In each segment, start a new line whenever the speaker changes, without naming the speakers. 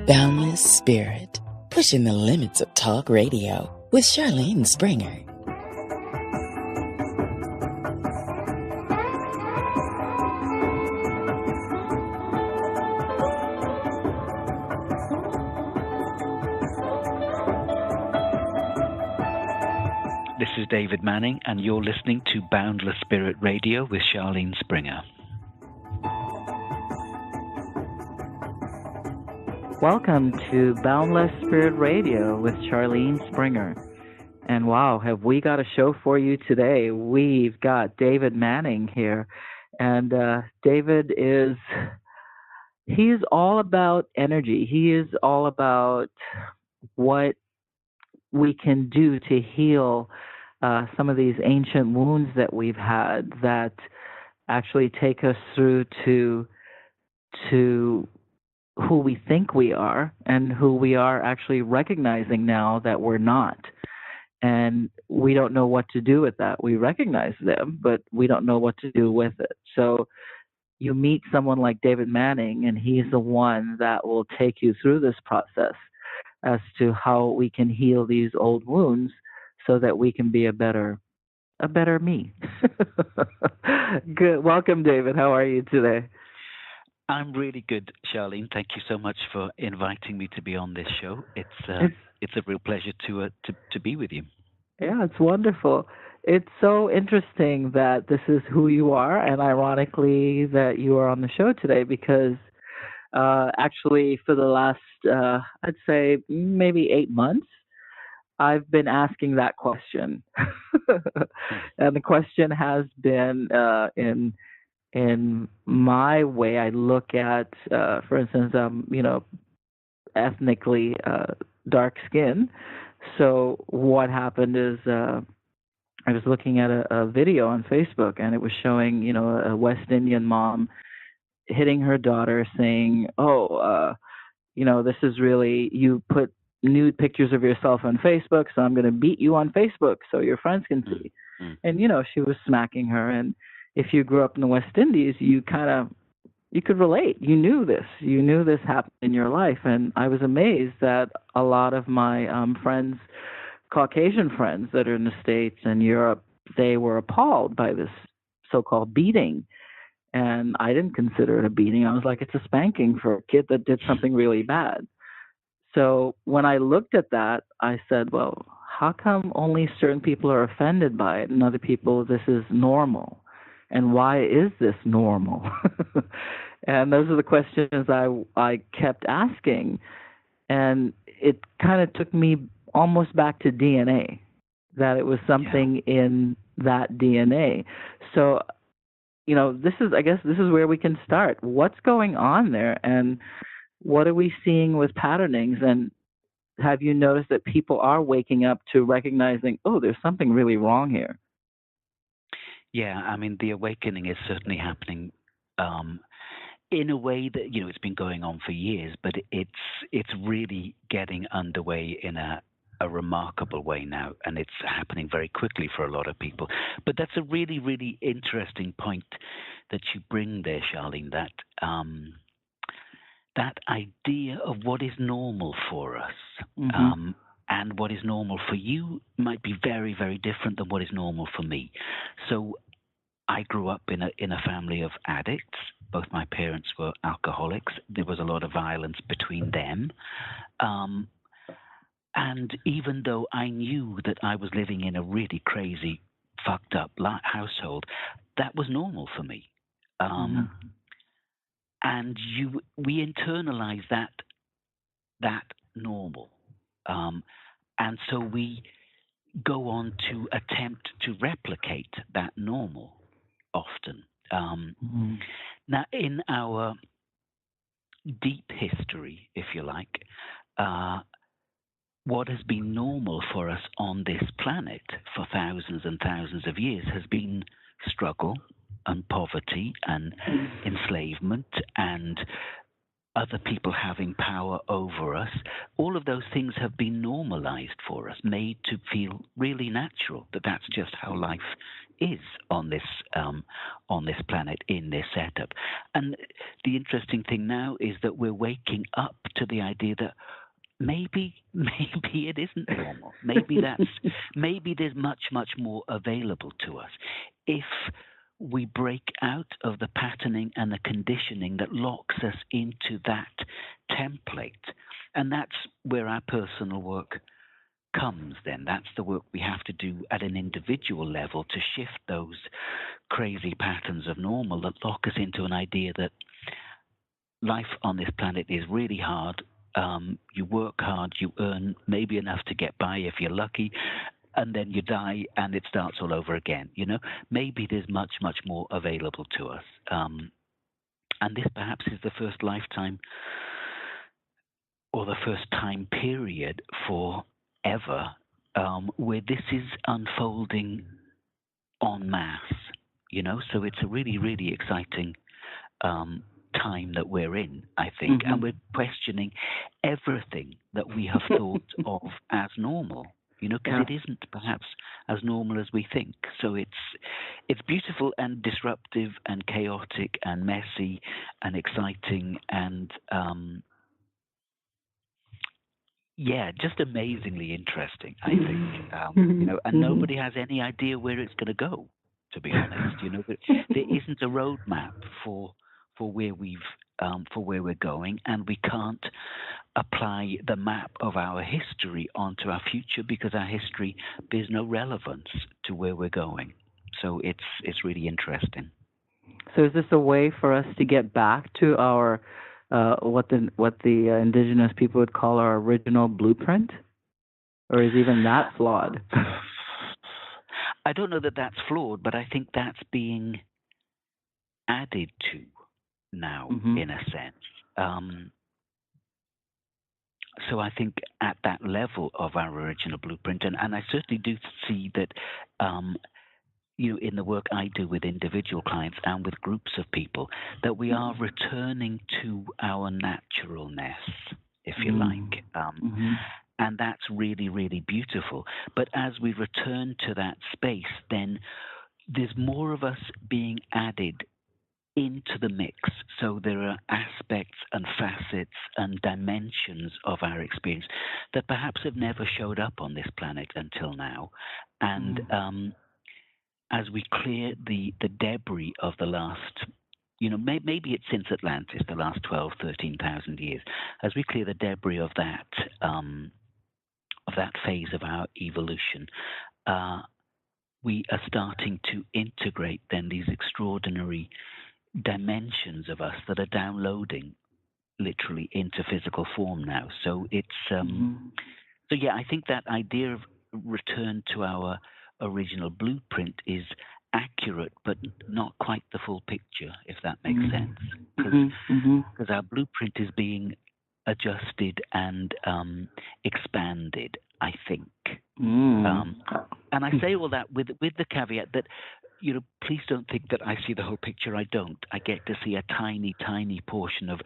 Boundless Spirit, pushing the limits of talk radio with Charlene Springer.
This is David Manning, and you're listening to Boundless Spirit Radio with Charlene Springer.
Welcome to Boundless Spirit Radio with Charlene Springer. And wow, have we got a show for you today. We've got David Manning here. And David he's all about energy. He is all about what we can do to heal some of these ancient wounds that we've had that actually take us through to who we think we are and who we are actually recognizing now that we're not. And we don't know what to do with that. We recognize them, but we don't know what to do with it. So you meet someone like David Manning, and he's the one that will take you through this process as to how we can heal these old wounds so that we can be a better me. Good. Welcome, David. How are you today?
I'm really good, Charlene. Thank you so much for inviting me to be on this show. It's a real pleasure to be with you.
Yeah, it's wonderful. It's so interesting that this is who you are, and ironically that you are on the show today because actually for the last, I'd say maybe 8 months, I've been asking that question. And the question has been in my way, I look at, for instance, ethnically dark skin. So what happened is I was looking at a video on Facebook, and it was showing, a West Indian mom hitting her daughter, saying, this is really, you put nude pictures of yourself on Facebook, so I'm going to beat you on Facebook so your friends can see. Mm-hmm. And, she was smacking her. And if you grew up in the West Indies, you could relate. You knew this happened in your life. And I was amazed that a lot of my friends, Caucasian friends that are in the States and Europe, they were appalled by this so-called beating. And I didn't consider it a beating. I was like, it's a spanking for a kid that did something really bad. So when I looked at that, I said, well, how come only certain people are offended by it and other people, this is normal? And why is this normal? And those are the questions I kept asking. And it kind of took me almost back to DNA, that it was something in that DNA. So, this is where we can start. What's going on there? And what are we seeing with patternings? And have you noticed that people are waking up to recognizing, oh, there's something really wrong here?
Yeah, I mean, the awakening is certainly happening in a way that, it's been going on for years, but it's really getting underway in a remarkable way now, and it's happening very quickly for a lot of people. But that's a really, really interesting point that you bring there, Charlene, that idea of what is normal for us. Mm-hmm. And what is normal for you might be very, very different than what is normal for me. So I grew up in a family of addicts. Both my parents were alcoholics. There was a lot of violence between them. And even though I knew that I was living in a really crazy, fucked up household, that was normal for me. And we internalize that normal. And so we go on to attempt to replicate that normal often. Now, in our deep history, if you like, what has been normal for us on this planet for thousands and thousands of years has been struggle and poverty and enslavement and other people having power over us. All of those things have been normalized for us, made to feel really natural, that's just how life is on this planet in this setup. And the interesting thing now is that we're waking up to the idea that maybe it isn't normal. Maybe there's much more available to us if we break out of the patterning and the conditioning that locks us into that template. And that's where our personal work comes then. That's the work we have to do at an individual level to shift those crazy patterns of normal that lock us into an idea that life on this planet is really hard. You work hard, you earn maybe enough to get by if you're lucky, and then you die and it starts all over again. Maybe there's much more available to us. And this perhaps is the first lifetime or the first time period forever where this is unfolding en masse, so it's a really exciting time that we're in, I think, and we're questioning everything that we have thought of as normal, because it isn't perhaps as normal as we think. So it's beautiful and disruptive and chaotic and messy and exciting and just amazingly interesting, I think. And nobody has any idea where it's going to go, to be honest. There isn't a roadmap for where we're going, and we can't apply the map of our history onto our future because our history bears no relevance to where we're going. So it's really interesting.
So is this a way for us to get back to our what the indigenous people would call our original blueprint, or is even that flawed?
I don't know that that's flawed, but I think that's being added to now, in a sense. So I think at that level of our original blueprint, and I certainly do see that, in the work I do with individual clients and with groups of people, that we are returning to our naturalness, if you like. And that's really, really beautiful. But as we return to that space, then there's more of us being added into the mix. So there are aspects and facets and dimensions of our experience that perhaps have never showed up on this planet until now. And as we clear the debris of the last, maybe it's since Atlantis, the last 12, 13,000 years, as we clear the debris of that phase of our evolution, we are starting to integrate then these extraordinary dimensions of us that are downloading literally into physical form now. So it's I think that idea of return to our original blueprint is accurate, but not quite the full picture, if that makes sense. Because our blueprint is being adjusted and expanded, I think. And I say all that with the caveat that, please don't think that I see the whole picture. I don't. I get to see a tiny, tiny portion of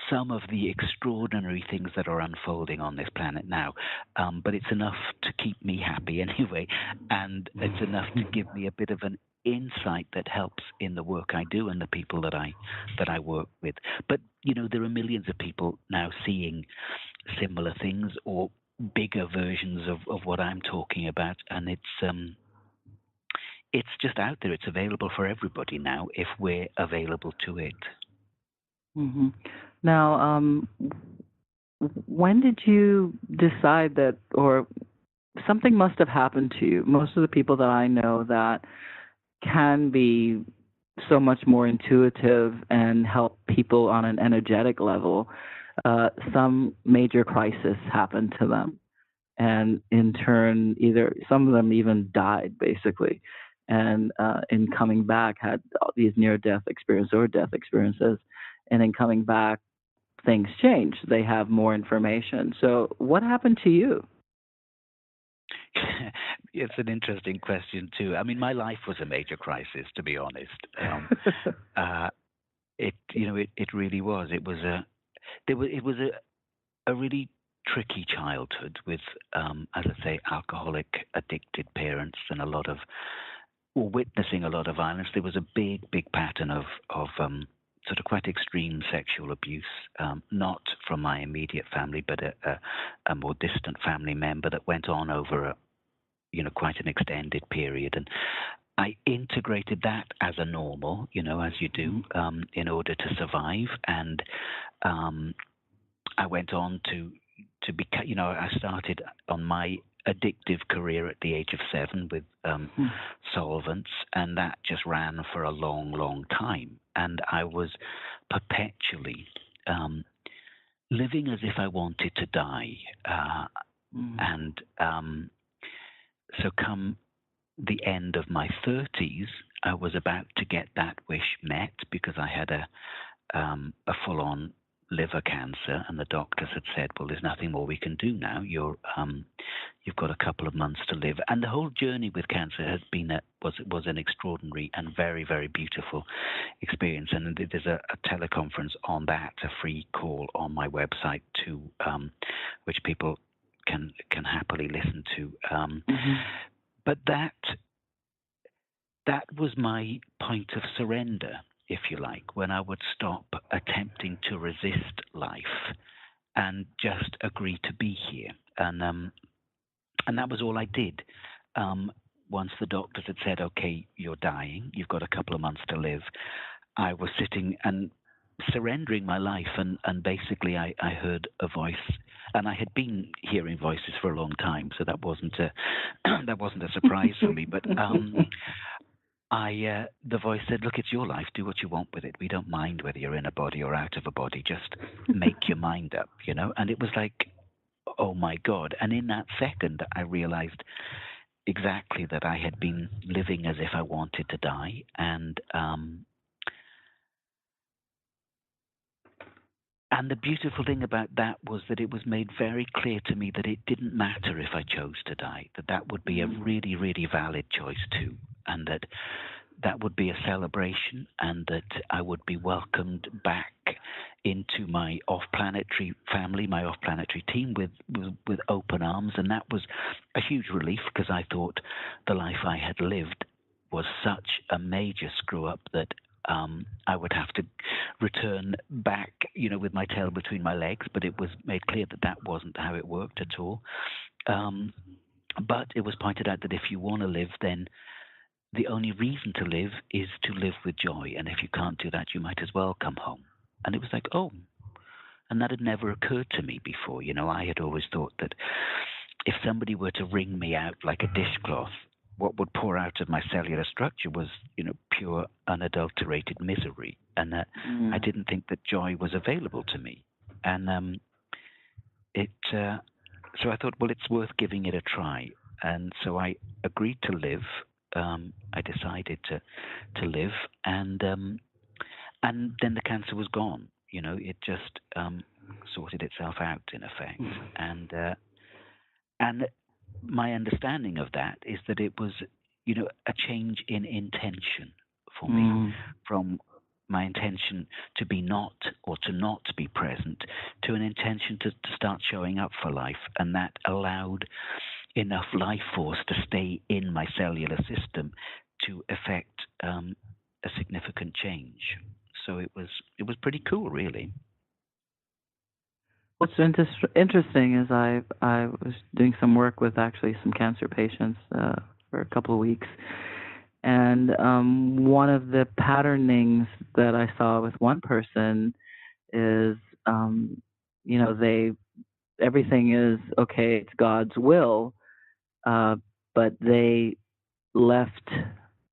some of the extraordinary things that are unfolding on this planet now. But it's enough to keep me happy anyway. And it's enough to give me a bit of an insight that helps in the work I do and the people that I work with. But, there are millions of people now seeing similar things or bigger versions of what I'm talking about. And it's just out there. It's available for everybody now if we're available to it.
Now, when did you decide that, or something must have happened to you? Most of the people that I know that can be so much more intuitive and help people on an energetic level, some major crisis happened to them. And in turn, either some of them even died, basically. And in coming back, had these near-death experiences or death experiences. And in coming back, things change. They have more information. So what happened to you?
It's an interesting question, too. I mean, my life was a major crisis, to be honest. It really was. It was a really tricky childhood with, as I say, alcoholic, addicted parents and a lot of or witnessing a lot of violence. There was a big pattern of sort of quite extreme sexual abuse, not from my immediate family, but a more distant family member that went on over quite an extended period. And I integrated that as a normal, as you do, in order to survive. And I went on to become, I started on my addictive career at the age of 7 with solvents, and that just ran for a long time. And I was perpetually living as if I wanted to die. And so come the end of my 30s, I was about to get that wish met because I had a full-on liver cancer, and the doctors had said, well, there's nothing more we can do now. You've got a couple of months to live. And the whole journey with cancer has been was an extraordinary and very, very beautiful experience. And there's a teleconference on that, a free call on my website too, which people can happily listen to. But that was my point of surrender, if you like, when I would stop attempting to resist life and just agree to be here. And that was all I did. Once the doctors had said, okay, you're dying, you've got a couple of months to live, I was sitting and surrendering my life. And basically I heard a voice, and I had been hearing voices for a long time, so that wasn't a surprise for me. But the voice said, look, it's your life. Do what you want with it. We don't mind whether you're in a body or out of a body. Just make your mind up, And it was like, oh, my God. And in that second, I realized exactly that I had been living as if I wanted to die. And the beautiful thing about that was that it was made very clear to me that it didn't matter if I chose to die, that would be a really, really valid choice too, and that would be a celebration, and that I would be welcomed back into my off-planetary family, my off-planetary team with open arms. And that was a huge relief, because I thought the life I had lived was such a major screw-up that I would have to return back, with my tail between my legs. But it was made clear that wasn't how it worked at all. But it was pointed out that if you want to live, then the only reason to live is to live with joy. And if you can't do that, you might as well come home. And it was like, oh, and that had never occurred to me before. I had always thought that if somebody were to wring me out like a dishcloth, what would pour out of my cellular structure was, pure unadulterated misery. And I didn't think that joy was available to me. And so I thought, well, it's worth giving it a try. And so I agreed to live. I decided to live, and then the cancer was gone. It just sorted itself out in effect. And my understanding of that is that it was, a change in intention for me, from my intention to be not, or to not be present, to an intention to start showing up for life. And that allowed enough life force to stay in my cellular system to effect a significant change. So it was pretty cool, really.
What's interesting is I was doing some work with actually some cancer patients for a couple of weeks, and one of the patternings that I saw with one person is, everything is okay, it's God's will, but they left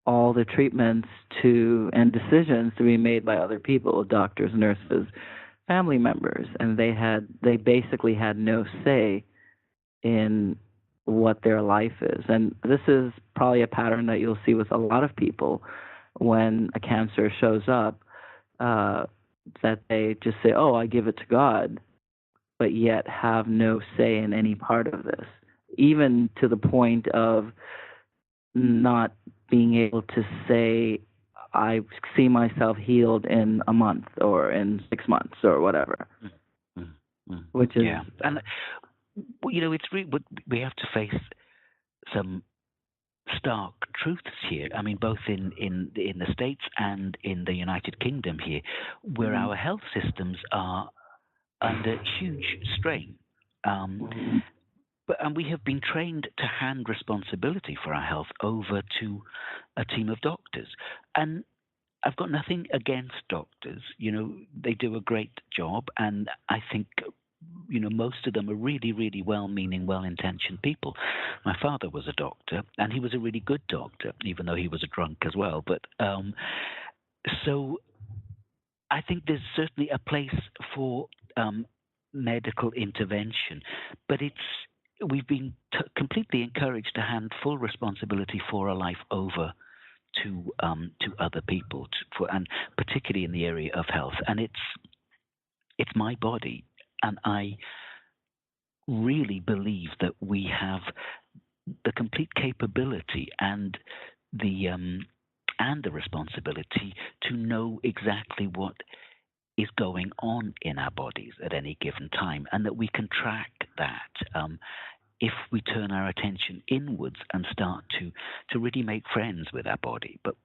all the treatments and decisions to be made by other people, doctors, nurses, family members, and they basically had no say in what their life is. And this is probably a pattern that you'll see with a lot of people when a cancer shows up, that they just say, oh, I give it to God, but yet have no say in any part of this, even to the point of not being able to say, I see myself healed in a month or in 6 months or whatever. Which is,
and it's we have to face some stark truths here. I mean, both in the States and in the United Kingdom here, where our health systems are under huge strain. And we have been trained to hand responsibility for our health over to a team of doctors. And I've got nothing against doctors. They do a great job, and I think most of them are really, really well-meaning, well-intentioned people. My father was a doctor, and he was a really good doctor, even though he was a drunk as well. But so I think there's certainly a place for medical intervention, but we've been completely encouraged to hand full responsibility for a life over to other people, and particularly in the area of health. And it's my body, and I really believe that we have the complete capability and the responsibility to know exactly what is going on in our bodies at any given time, and that we can track that if we turn our attention inwards and start to really make friends with our body. But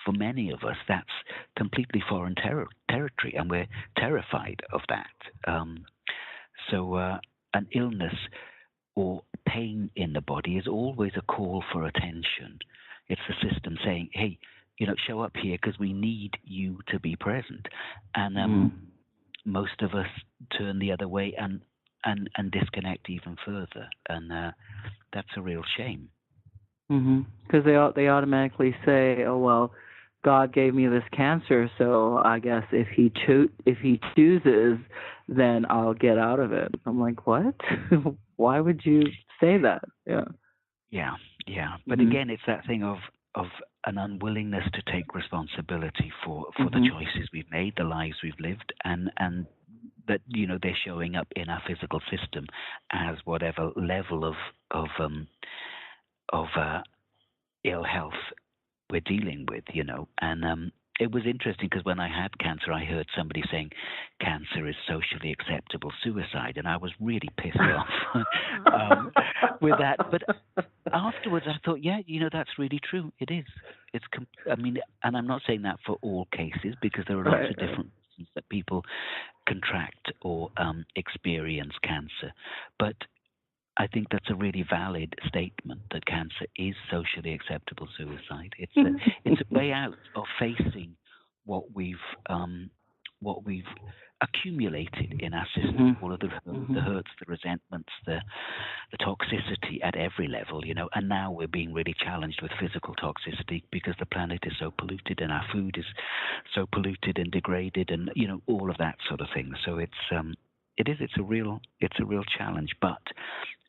for many of us, that's completely foreign territory, and we're terrified of that. So an illness or pain in the body is always a call for attention. It's the system saying, hey, show up here because we need you to be present. And most of us turn the other way and disconnect even further. And that's a real shame.
Because they automatically say, oh, well, God gave me this cancer, so I guess if he chooses, then I'll get out of it. I'm like, what? Why would you say that?
Yeah. But again, it's that thing of an unwillingness to take responsibility for the choices we've made, the lives we've lived, and that they're showing up in our physical system as whatever level of ill health we're dealing with, and it was interesting because when I had cancer, I heard somebody saying cancer is socially acceptable suicide, and I was really pissed off with that. But afterwards, I thought, yeah, that's really true. It is. And I'm not saying that for all cases, because there are lots of different reasons that people contract or experience cancer. But I think that's a really valid statement, that cancer is socially acceptable suicide. It's a way out of facing what we've accumulated in our system, all of the hurts, the resentments, the toxicity at every level, and now we're being really challenged with physical toxicity because the planet is so polluted and our food is so polluted and degraded, and all of that sort of thing. So it's a real challenge, but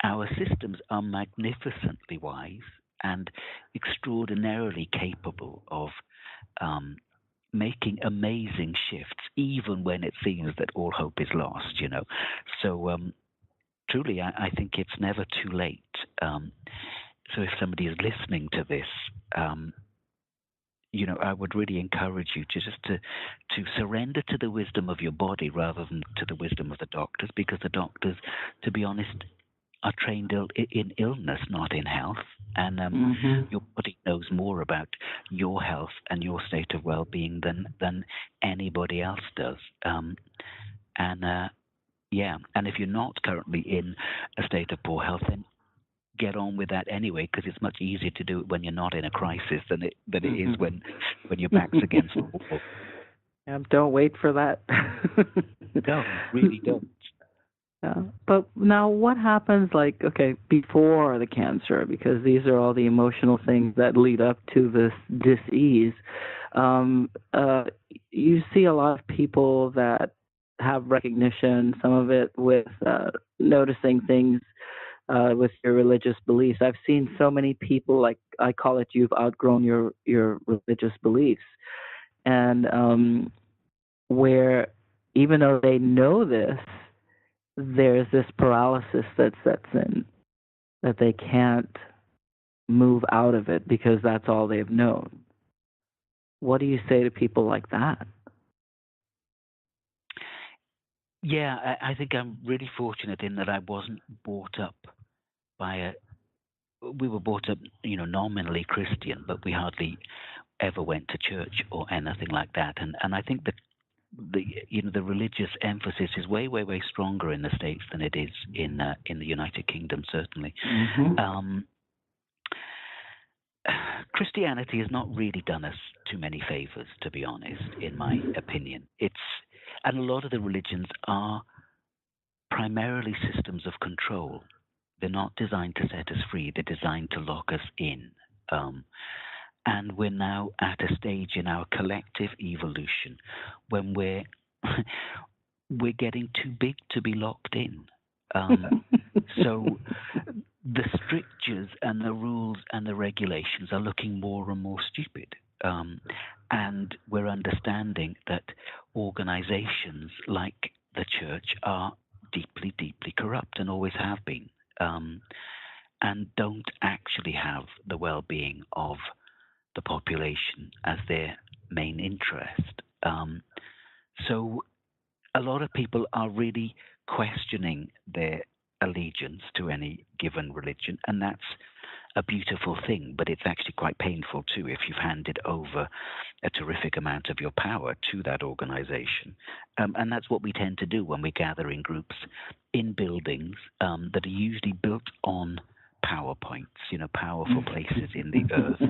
our systems are magnificently wise and extraordinarily capable of making amazing shifts, even when it seems that all hope is lost. So truly, I think it's never too late. So if somebody is listening to this, I would really encourage you to surrender to the wisdom of your body rather than to the wisdom of the doctors, because the doctors, to be honest, are trained in illness, not in health. And your body knows more about your health and your state of well-being than anybody else does. And if you're not currently in a state of poor health, then get on with that anyway, because it's much easier to do it when you're not in a crisis than it is when your back's against the wall.
Don't wait for that.
No, really don't.
Yeah. But now what happens, before the cancer, because these are all the emotional things that lead up to this dis-ease. You see a lot of people that have recognition, some of it with noticing things with your religious beliefs. I've seen so many people, I call it, you've outgrown your religious beliefs. And where even though they know this, there's this paralysis that sets in, that they can't move out of it because that's all they've known. What do you say to people like that?
Yeah, I think I'm really fortunate in that I wasn't brought up by we were brought up, nominally Christian, but we hardly ever went to church or anything like that. And I think that the religious emphasis is way, way, way stronger in the States than it is in the United Kingdom, certainly.
Mm-hmm.
Christianity has not really done us too many favors, to be honest, in my opinion. And a lot of the religions are primarily systems of control. They're not designed to set us free. They're designed to lock us in. And we're now at a stage in our collective evolution when we're getting too big to be locked in. So the strictures and the rules and the regulations are looking more and more stupid. And we're understanding that organizations like the church are deeply, deeply corrupt and always have been, and don't actually have the well-being of the population as their main interest. So a lot of people are really questioning their allegiance to any given religion, and that's a beautiful thing, but it's actually quite painful too if you've handed over a terrific amount of your power to that organization. And that's what we tend to do when we gather in groups in buildings that are usually built on PowerPoints, powerful places in the earth.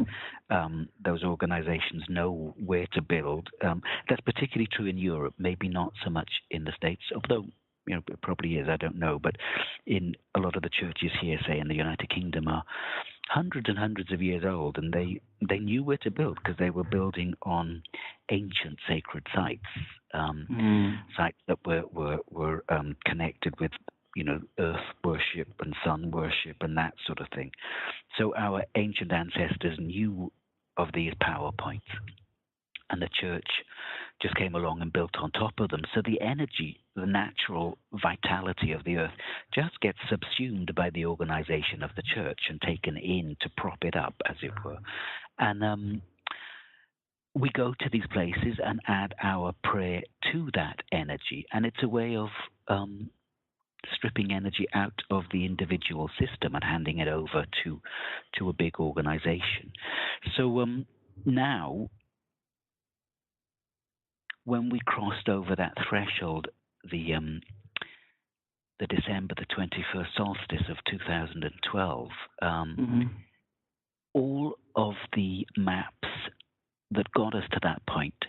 Those organizations know where to build. That's particularly true in Europe, maybe not so much in the States, although it probably is, I don't know. But in a lot of the churches here, say in the United Kingdom, are hundreds and hundreds of years old, and they knew where to build because they were building on ancient sacred sites, sites that were connected with earth worship and sun worship and that sort of thing. So our ancient ancestors knew of these PowerPoints, and the church just came along and built on top of them. So the energy, the natural vitality of the earth just gets subsumed by the organization of the church and taken in to prop it up, as it were. And we go to these places and add our prayer to that energy, and it's a way of stripping energy out of the individual system and handing it over to a big organization. So now, when we crossed over that threshold, the December the 21st solstice of 2012, all of the maps that got us to that point,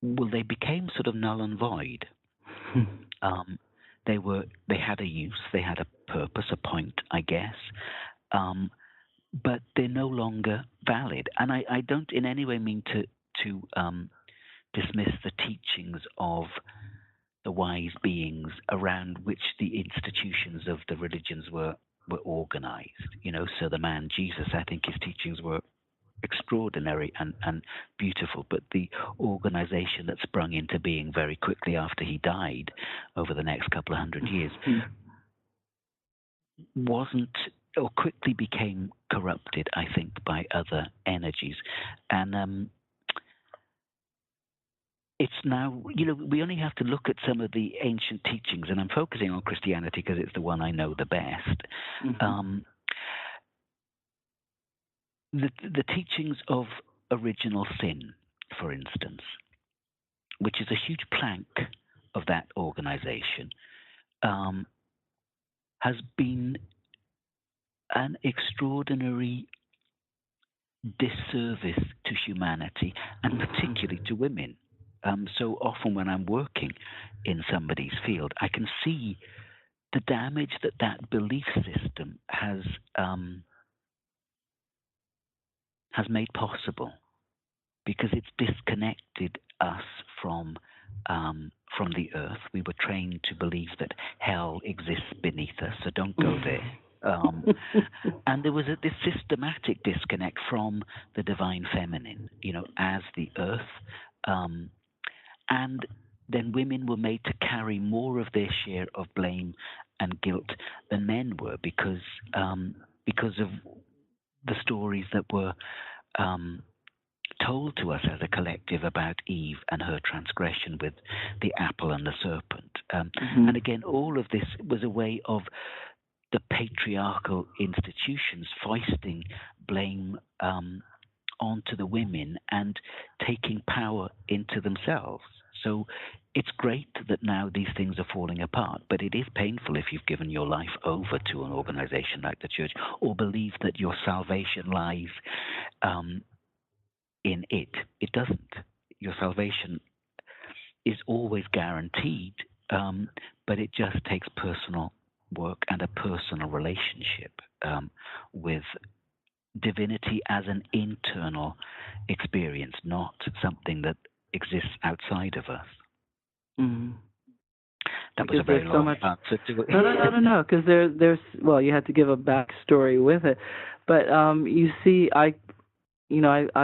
well, they became sort of null and void. They had a use, they had a purpose, a point, I guess, but they're no longer valid. And I don't in any way mean to dismiss the teachings of the wise beings around which the institutions of the religions were organized. So the man Jesus, I think his teachings were extraordinary and beautiful, but the organization that sprung into being very quickly after he died over the next couple of hundred years wasn't, or quickly became corrupted, I think, by other energies. And it's now, we only have to look at some of the ancient teachings, and I'm focusing on Christianity because it's the one I know the best. The teachings of original sin, for instance, which is a huge plank of that organization, has been an extraordinary disservice to humanity, and particularly to women. So often when I'm working in somebody's field, I can see the damage that belief system has made possible, because it's disconnected us from the earth. We were trained to believe that hell exists beneath us, so don't go there. And there was this systematic disconnect from the divine feminine, as the earth. And then women were made to carry more of their share of blame and guilt than men were, because of the stories that were told to us as a collective about Eve and her transgression with the apple and the serpent. And again, all of this was a way of the patriarchal institutions foisting blame onto the women and taking power into themselves. So it's great that now these things are falling apart, but it is painful if you've given your life over to an organization like the church or believe that your salvation lies in it. It doesn't. Your salvation is always guaranteed, but it just takes personal work and a personal relationship with divinity as an internal experience, not something that exists outside of us.
Mm-hmm.
That was a very long answer to it.
No, because there's well, you had to give a backstory with it, but you see, I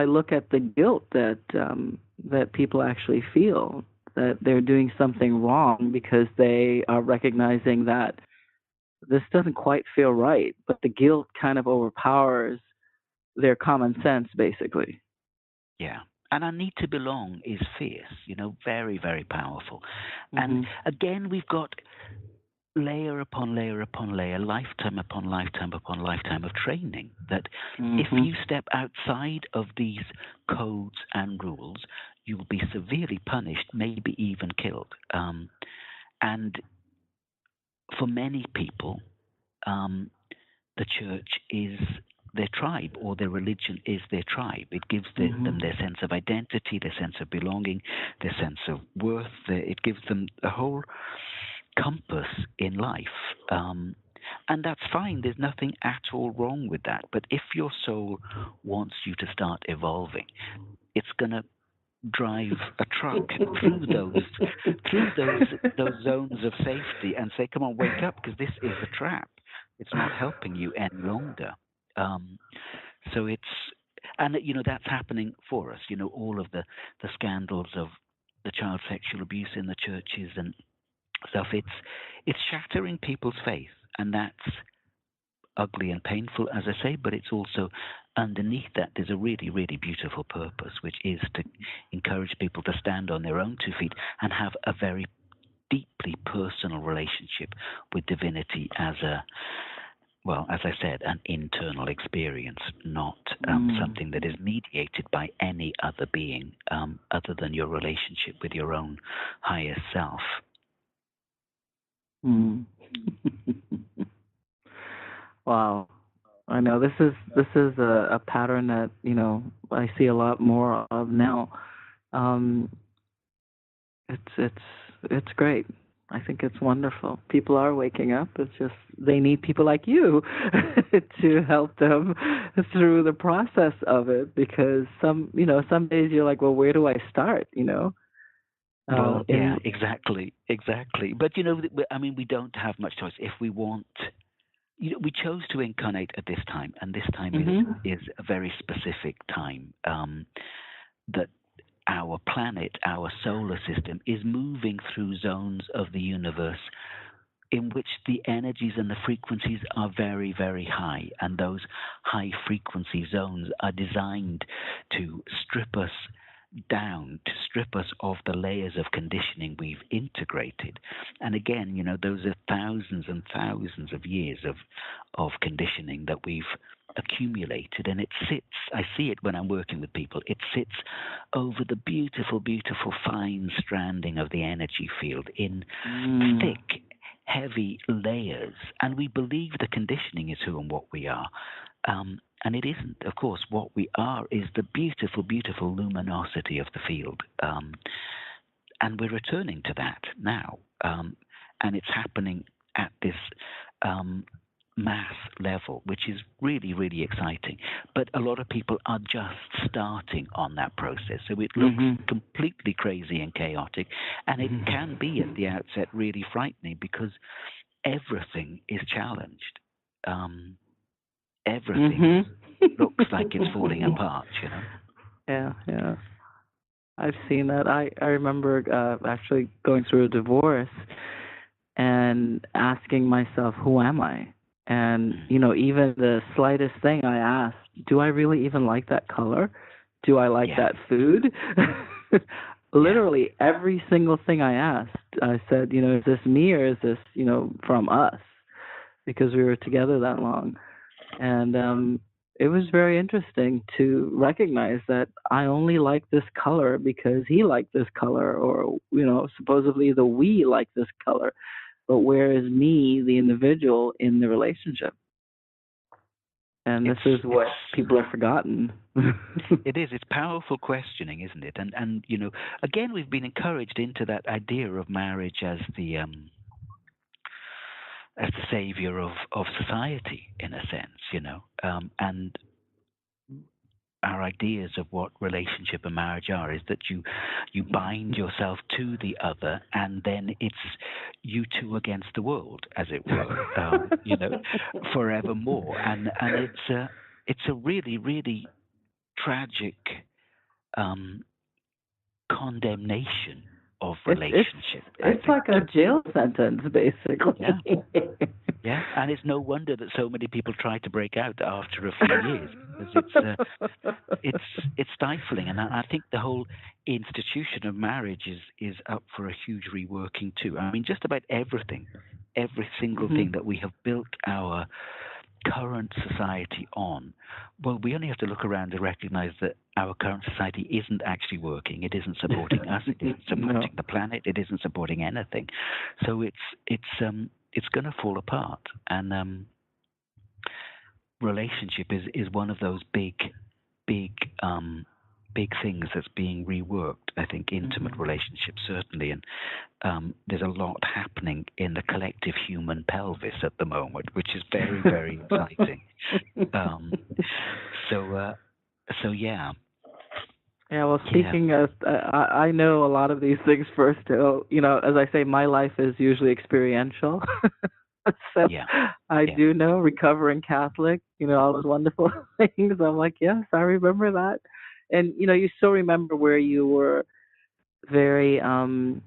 look at the guilt that that people actually feel that they're doing something wrong because they are recognizing that this doesn't quite feel right, but the guilt kind of overpowers their common sense, basically.
Yeah. And our need to belong is fierce, very, very powerful. And again, we've got layer upon layer upon layer, lifetime upon lifetime upon lifetime of training that if you step outside of these codes and rules, you will be severely punished, maybe even killed. And for many people, the church is their tribe, or their religion is their tribe. It gives them their sense of identity, their sense of belonging, their sense of worth. It gives them a whole compass in life. And that's fine. There's nothing at all wrong with that. But if your soul wants you to start evolving, it's going to drive a truck through those zones of safety and say, come on, wake up, because this is a trap. It's not helping you any longer. So that's happening for us. All of the scandals of the child sexual abuse in the churches and stuff. It's shattering people's faith, and that's ugly and painful, as I say. But it's also underneath that there's a really, really beautiful purpose, which is to encourage people to stand on their own 2 feet and have a very deeply personal relationship with divinity as I said, an internal experience, not something that is mediated by any other being other than your relationship with your own higher self.
Wow. I know this is a pattern that I see a lot more of now. It's great. I think it's wonderful. People are waking up. It's just they need people like you to help them through the process of it, because some days you're like, well, where do I start?
Well, yeah, exactly. But we don't have much choice. If we want, we chose to incarnate at this time, and this time is a very specific time that our planet, our solar system, is moving through zones of the universe in which the energies and the frequencies are very, very high. And those high frequency zones are designed to strip us down, to strip us of the layers of conditioning we've integrated. And again, those are thousands and thousands of years of conditioning that we've accumulated, and it sits, I see it when I'm working with people, it sits over the beautiful, beautiful fine stranding of the energy field in thick, heavy layers. And we believe the conditioning is who and what we are. And it isn't. Of course, what we are is the beautiful, beautiful luminosity of the field. And we're returning to that now. And it's happening at this mass level, which is really, really exciting. But a lot of people are just starting on that process. So it looks completely crazy and chaotic. And it can be at the outset really frightening, because everything is challenged. Everything looks like it's falling apart,
Yeah. I've seen that. I remember actually going through a divorce and asking myself, who am I? And, even the slightest thing I asked, do I really even like that color? Do I like that food? Literally every single thing I asked, I said, is this me or is this, from us? because we were together that long. And it was very interesting to recognize that I only like this color because he liked this color, or, supposedly the we like this color. But where is me, the individual, in the relationship? And this is what people have forgotten.
It is. It's powerful questioning, isn't it? And again, we've been encouraged into that idea of marriage as the savior of society, in a sense, and our ideas of what relationship and marriage are is that you bind yourself to the other, and then it's you two against the world, as it were, forevermore. And it's a really, really tragic condemnation of relationship.
It's like a jail sentence, basically.
Yeah, and it's no wonder that so many people try to break out after a few years, because it's stifling. And I think the whole institution of marriage is up for a huge reworking too. I mean, just about everything, every single thing that we have built our current society on, well, we only have to look around to recognize that our current society isn't actually working. It isn't supporting us. It isn't supporting the planet. It isn't supporting anything. So it's going to fall apart. And relationship is one of those big things that's being reworked. I think intimate relationships, certainly, and there's a lot happening in the collective human pelvis at the moment, which is very, very exciting. So yeah.
Yeah, well, speaking of, I know a lot of these things first. As I say, my life is usually experiential. So I do know, recovering Catholic, all those wonderful things. I'm like, yes, I remember that. And, you still remember where you were very, you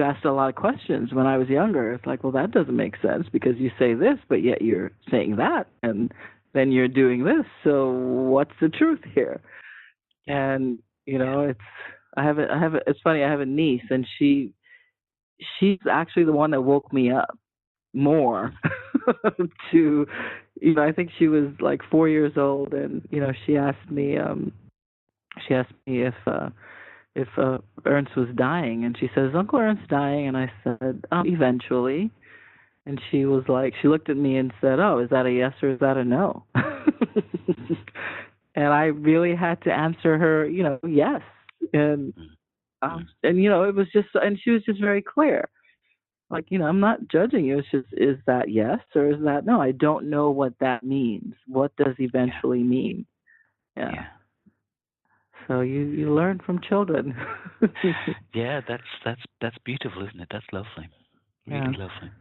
asked a lot of questions when I was younger. It's like, well, that doesn't make sense because you say this, but yet you're saying that, and then you're doing this. So what's the truth here? And, it's funny, I have a niece, and she's actually the one that woke me up more to, I think she was like 4 years old, and, she asked me if Ernst was dying, and she says, Uncle Ernst's dying, and I said, eventually. And she was like, she looked at me and said, oh, is that a yes or is that a no? And I really had to answer her, yes. And it was just, and she was just very clear. Like, I'm not judging you. It's just, is that yes or is that no? I don't know what that means. What does eventually mean? Yeah. So you learn from children.
Yeah, that's beautiful, isn't it? That's lovely. Really lovely.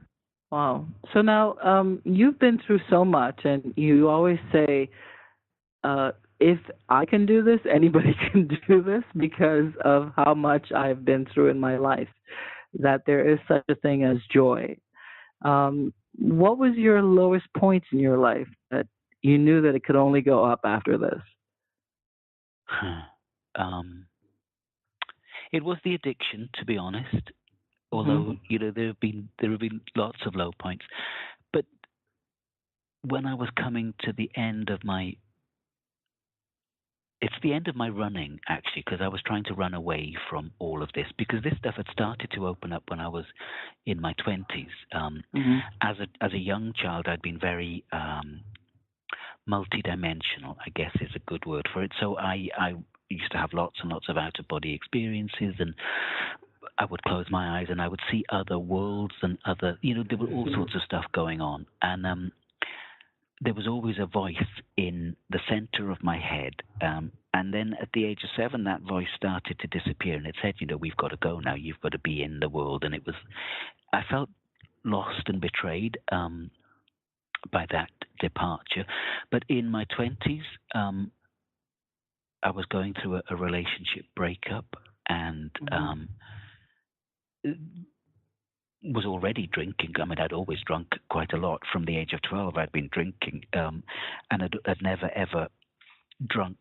Wow. So now you've been through so much, and you always say, if I can do this, anybody can do this because of how much I've been through in my life, that there is such a thing as joy. What was your lowest point in your life that you knew that it could only go up after this?
It was the addiction, to be honest. Although there have been lots of low points, but when I was coming to the end of it's the end of my running, actually, because I was trying to run away from all of this, because this stuff had started to open up when I was in my 20s. As a young child, I'd been very multidimensional, I guess is a good word for it. So I used to have lots and lots of out-of-body experiences, and I would close my eyes and I would see other worlds and other, there were all sorts of stuff going on. And there was always a voice in the center of my head. And then at the age of 7, that voice started to disappear, and it said, we've got to go now. You've got to be in the world. And I felt lost and betrayed by that departure. But in my 20s, I was going through a relationship breakup, and was already drinking. I mean, I'd always drunk quite a lot. From the age of 12, I'd been drinking, and I'd never, ever drunk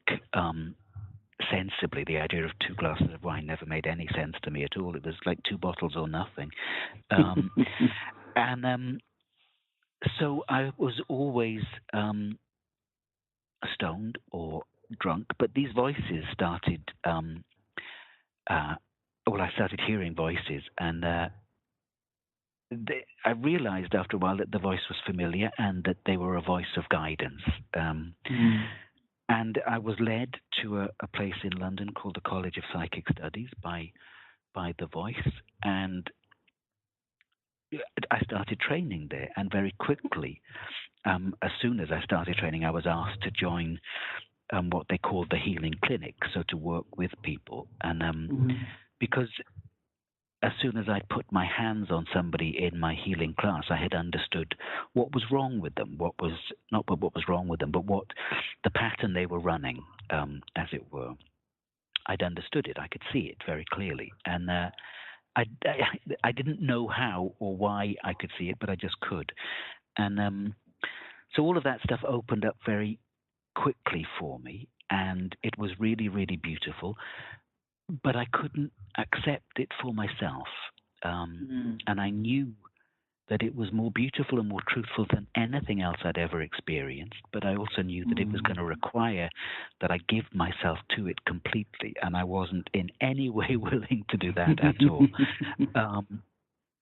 sensibly. The idea of 2 glasses of wine never made any sense to me at all. It was like 2 bottles or nothing. And So I was always stoned or drunk, but these voices started. Well, I started hearing voices, and I realized after a while that the voice was familiar and that they were a voice of guidance. And I was led to a place in London called the College of Psychic Studies by the voice, and I started training there. And very quickly, as soon as I started training, I was asked to join what they called the healing clinic, so to work with people. And because as soon as I put my hands on somebody in my healing class, I had understood what was wrong with them, what was not what was wrong with them, but what the pattern they were running, as it were. I'd understood it. I could see it very clearly. And I didn't know how or why I could see it, but I just could. And so all of that stuff opened up very quickly for me, and it was really, really beautiful. But I couldn't accept it for myself. And I knew that it was more beautiful and more truthful than anything else I'd ever experienced. But I also knew that it was going to require that I give myself to it completely. And I wasn't in any way willing to do that at all.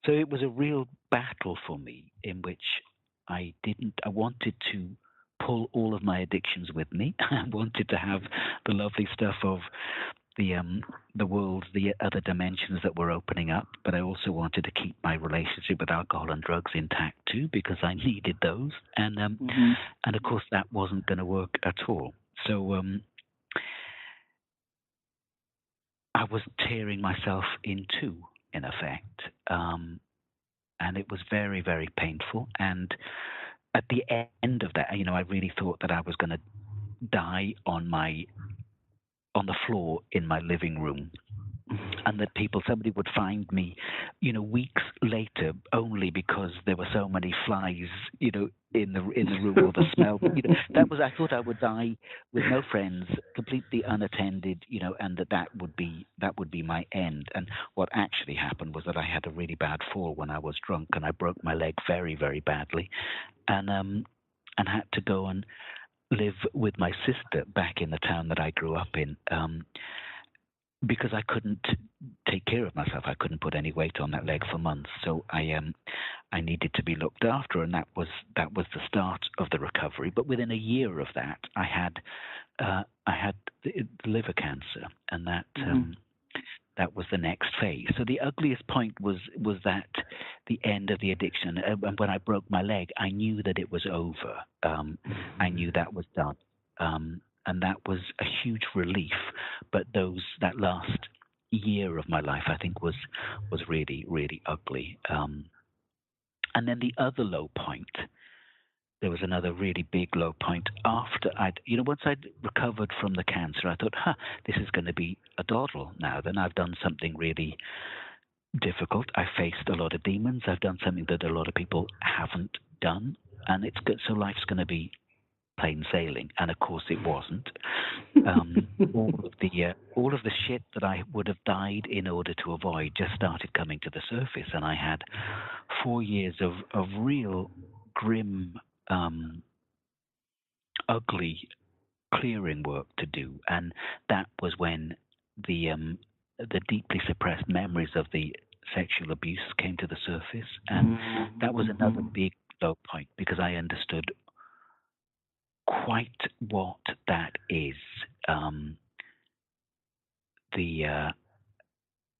So it was a real battle for me in which I wanted to pull all of my addictions with me. I wanted to have the lovely stuff of the world, the other dimensions that were opening up, but I also wanted to keep my relationship with alcohol and drugs intact too, because I needed those, and of course that wasn't going to work at all. So I was tearing myself in two, in effect, and it was very, very painful. And at the end of that, I really thought that I was going to die on the floor in my living room, and that somebody would find me, weeks later, only because there were so many flies, in the room, or the smell. I thought I would die with no friends, completely unattended, and that would be my end. And what actually happened was that I had a really bad fall when I was drunk, and I broke my leg very, very badly, and had to go and live with my sister back in the town that I grew up in, because I couldn't take care of myself. I couldn't put any weight on that leg for months, so I needed to be looked after, and that was the start of the recovery. But within a year of that, I had the liver cancer, and that was the next phase. So the ugliest point was that the end of the addiction. And when I broke my leg, I knew that it was over. I knew that was done. And that was a huge relief. But that last year of my life, I think, was really, really ugly. And then the other low point, there was another really big low point after once I'd recovered from the cancer, I thought, this is going to be a doddle now. Then I've done something really difficult. I faced a lot of demons. I've done something that a lot of people haven't done. And it's good. So life's going to be plain sailing. And of course it wasn't. All of the shit that I would have died in order to avoid just started coming to the surface. And I had 4 years of real grim, ugly clearing work to do, and that was when the deeply suppressed memories of the sexual abuse came to the surface, and that was another big low point, because I understood quite what that is.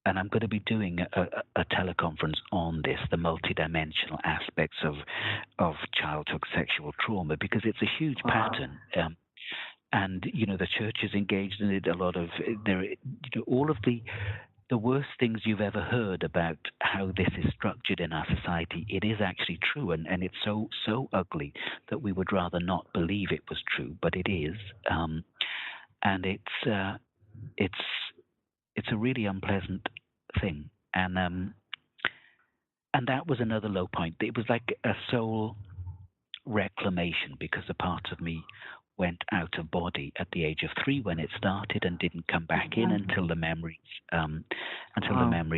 And I'm going to be doing a teleconference on this, the multidimensional aspects of childhood sexual trauma, because it's a huge pattern. And, the church is engaged in it. A lot of all of the worst things you've ever heard about how this is structured in our society, it is actually true. And it's so ugly that we would rather not believe it was true, but it is. And it's a really unpleasant thing. And that was another low point. It was like a soul reclamation, because a part of me went out of body at the age of 3 when it started, and didn't come back in until the memories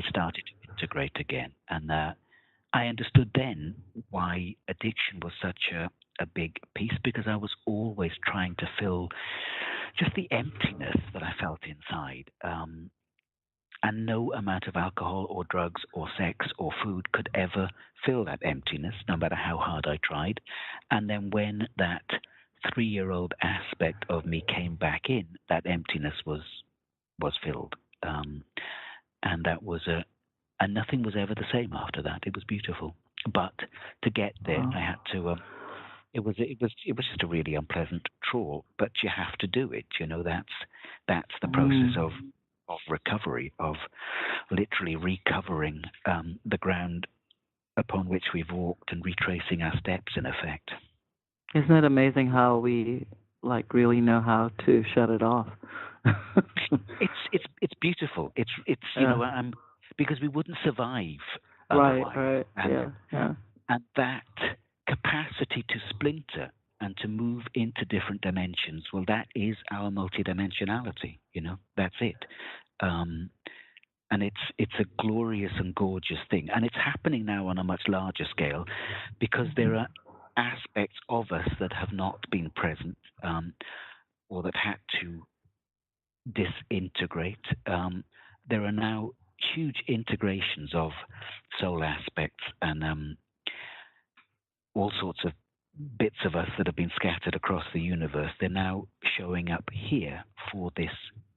started to integrate again. And I understood then why addiction was such a big piece, because I was always trying to fill just the emptiness that I felt inside. And no amount of alcohol or drugs or sex or food could ever fill that emptiness, no matter how hard I tried. And then when that 3-year-old aspect of me came back in, that emptiness was filled. And that was and nothing was ever the same after that. It was beautiful. But to get there, I had to. It was just a really unpleasant trawl. But you have to do it. You know, that's the process of recovery, of literally recovering the ground upon which we've walked and retracing our steps, in effect.
Isn't it amazing how we really know how to shut it off?
It's beautiful. It's you know, because we wouldn't survive
otherwise. Right.
And that capacity to splinter and to move into different dimensions, well, that is our multidimensionality. You know, that's it. And it's a glorious and gorgeous thing, and it's happening now on a much larger scale, because there are aspects of us that have not been present, or that had to disintegrate. There are now huge integrations of soul aspects and all sorts of bits of us that have been scattered across the universe. They're now showing up here for this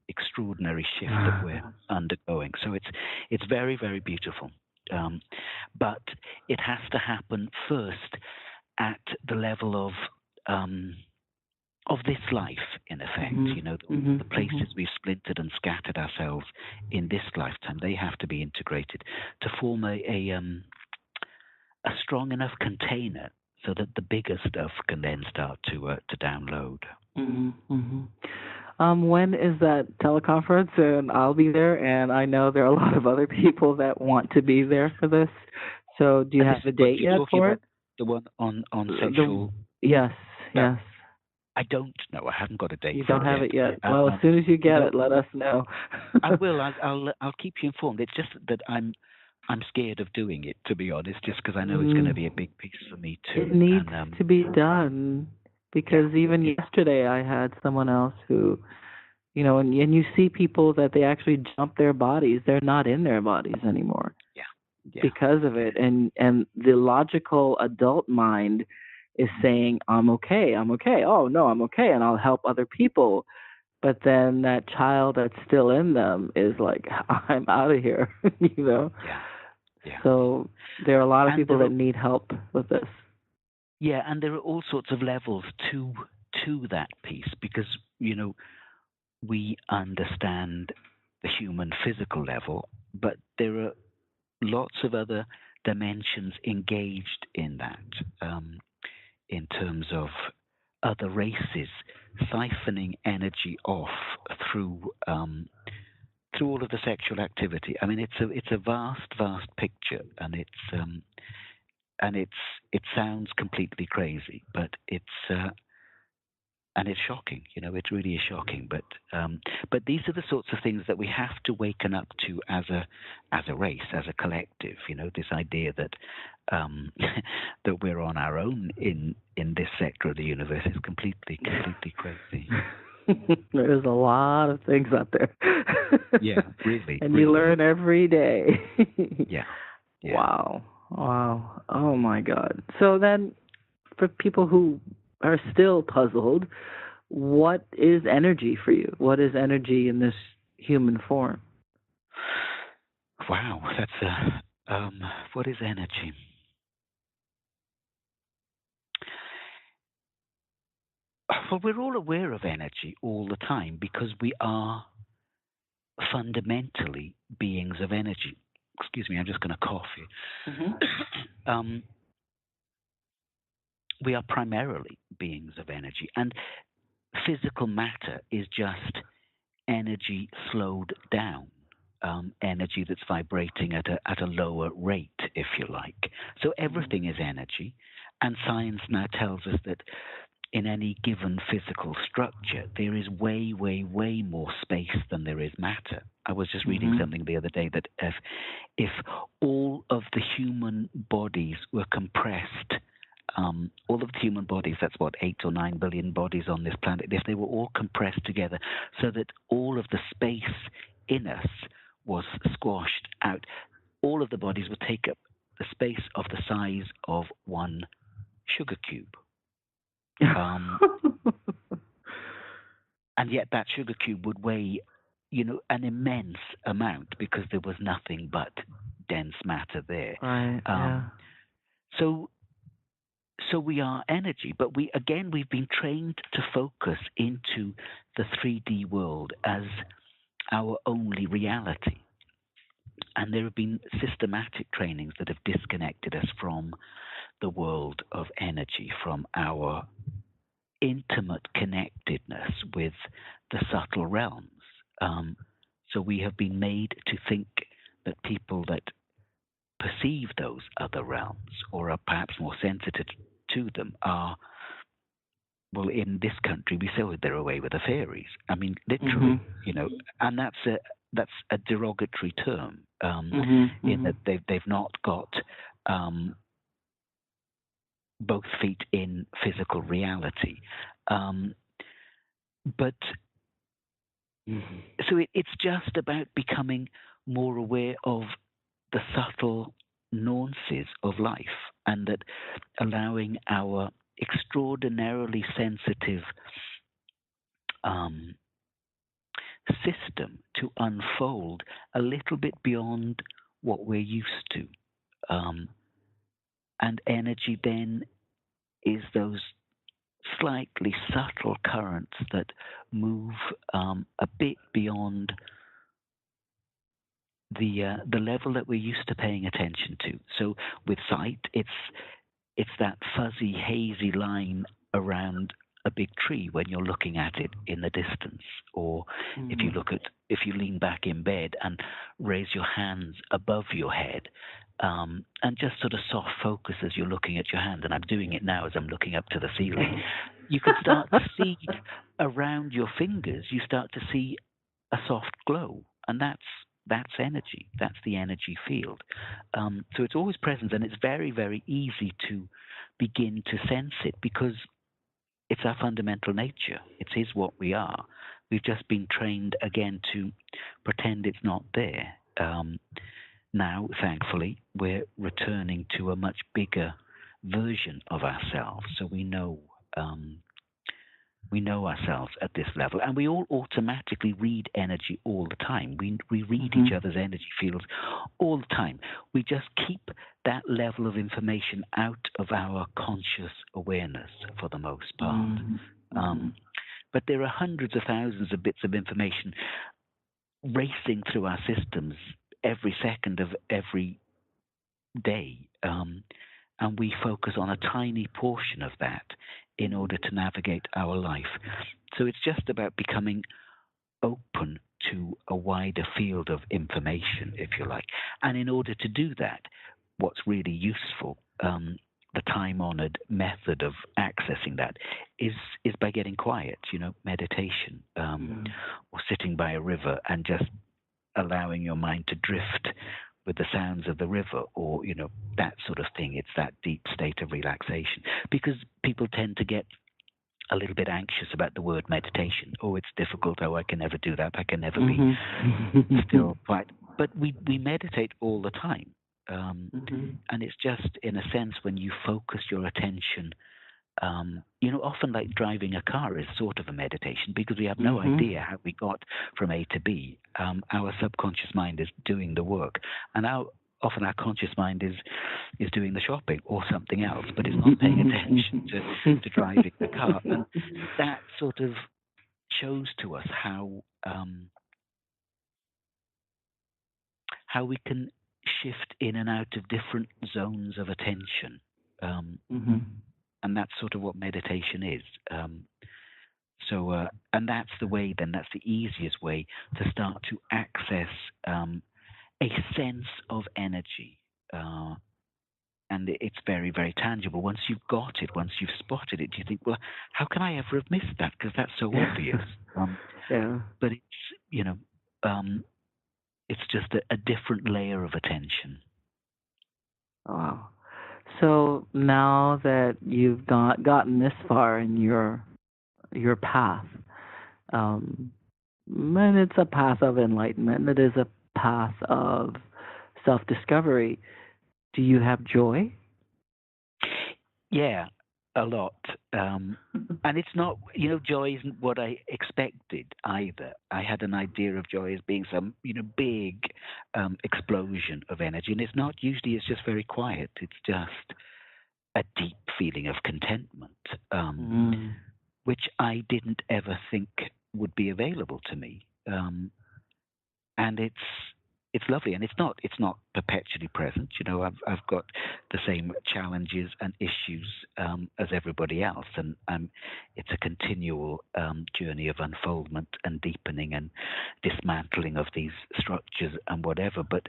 extraordinary shift that we're undergoing. So it's very, very beautiful. But it has to happen first at the level of this life, in effect. You know, the places we've splintered and scattered ourselves in this lifetime, they have to be integrated to form a strong enough container so that the bigger stuff can then start to download.
When is that teleconference? And I'll be there, and I know there are a lot of other people that want to be there for this. So do you have a date yet for it?
The one on sexual...
Yes.
I don't know. I haven't got a date.
You don't have it yet. Well, as soon as you get it, let us know.
I will. I'll keep you informed. It's just that I'm scared of doing it, to be honest, just because I know it's going to be a big piece for me too.
It needs to be done, because even yesterday I had someone else who, you know, and you see people that they actually jump their bodies. They're not in their bodies anymore.
Yeah.
Because of it. And the logical adult mind is saying, I'm okay. Oh, no, I'm okay, and I'll help other people. But then that child that's still in them is like, I'm out of here, you know?
Yeah.
So there are a lot of people that need help with this.
Yeah, and there are all sorts of levels to that piece, because, you know, we understand the human physical level, but there are lots of other dimensions engaged in that, in terms of other races siphoning energy off through all of the sexual activity. I mean, it's a vast picture, and it sounds completely crazy, but it's shocking. You know, it really is shocking. But these are the sorts of things that we have to waken up to as a race, as a collective. You know, this idea that that we're on our own in this sector of the universe is completely crazy.
There's a lot of things out there.
Yeah, really.
And you learn every day.
Yeah.
Wow. Oh my God. So then, for people who are still puzzled, what is energy for you? What is energy in this human form?
Wow, that's what is energy? Well, we're all aware of energy all the time, because we are fundamentally beings of energy. Excuse me, I'm just going to cough here. We are primarily beings of energy, and physical matter is just energy slowed down, energy that's vibrating at a lower rate, if you like. So everything is energy, and science now tells us that in any given physical structure, there is way, way, way more space than there is matter. I was just reading something the other day that if all of the human bodies were compressed, all of the human bodies, that's what, 8 or 9 billion bodies on this planet, if they were all compressed together so that all of the space in us was squashed out, all of the bodies would take up the space of the size of one sugar cube. And yet that sugar cube would weigh, an immense amount because there was nothing but dense matter there.
Right.
So we are energy, but we've been trained to focus into the 3D world as our only reality. And there have been systematic trainings that have disconnected us from the world of energy, from our intimate connectedness with the subtle realms. So we have been made to think that people that perceive those other realms or are perhaps more sensitive to them are, well, in this country we say they're away with the fairies. I mean, literally, and that's a derogatory term in that they've not got both feet in physical reality. But so it's just about becoming more aware of the subtle nuances of life, and that allowing our extraordinarily sensitive system to unfold a little bit beyond what we're used to. And energy then is those slightly subtle currents that move a bit beyond the level that we're used to paying attention to. So with sight, it's that fuzzy, hazy line around a big tree when you're looking at it in the distance, or if you lean back in bed and raise your hands above your head, and just sort of soft focus as you're looking at your hand, and I'm doing it now as I'm looking up to the ceiling, you can start to see around your fingers, you start to see a soft glow, and that's energy. That's the energy field. So it's always present, and it's very, very easy to begin to sense it because it's our fundamental nature. It is what we are. We've just been trained again to pretend it's not there. Now, thankfully, we're returning to a much bigger version of ourselves. So we know ourselves at this level, and we all automatically read energy all the time. We read each other's energy fields all the time. We just keep that level of information out of our conscious awareness for the most part. But there are hundreds of thousands of bits of information racing through our systems every second of every day, and we focus on a tiny portion of that in order to navigate our life. So it's just about becoming open to a wider field of information, if you like. And in order to do that, what's really useful, the time-honored method of accessing that is by getting quiet, meditation, or sitting by a river and just allowing your mind to drift with the sounds of the river, or that sort of thing. It's that deep state of relaxation, because people tend to get a little bit anxious about the word meditation. Oh, it's difficult. Oh, I can never do that. I can never be still quiet. But we meditate all the time, and it's just, in a sense, when you focus your attention. Often like driving a car is sort of a meditation, because we have no idea how we got from A to B. Our subconscious mind is doing the work, and often our conscious mind is doing the shopping or something else, but it's not paying attention to driving the car. And that sort of shows to us how we can shift in and out of different zones of attention. And that's sort of what meditation is. And that's the way, then, that's the easiest way to start to access a sense of energy. and it's very, very tangible. Once you've got it, once you've spotted it, you think, well, how can I ever have missed that? Because that's so obvious.
Yeah.
But it's just a different layer of attention.
Wow. So now that you've gotten this far in your path, and it's a path of enlightenment, it is a path of self-discovery. Do you have joy?
Yeah, a lot. And it's not, joy isn't what I expected either. I had an idea of joy as being some, big explosion of energy. And it's not. Usually it's just very quiet. It's just a deep feeling of contentment, which I didn't ever think would be available to me. And it's lovely, and it's not perpetually present. I've got the same challenges and issues as everybody else, and it's a continual journey of unfoldment and deepening and dismantling of these structures and whatever. But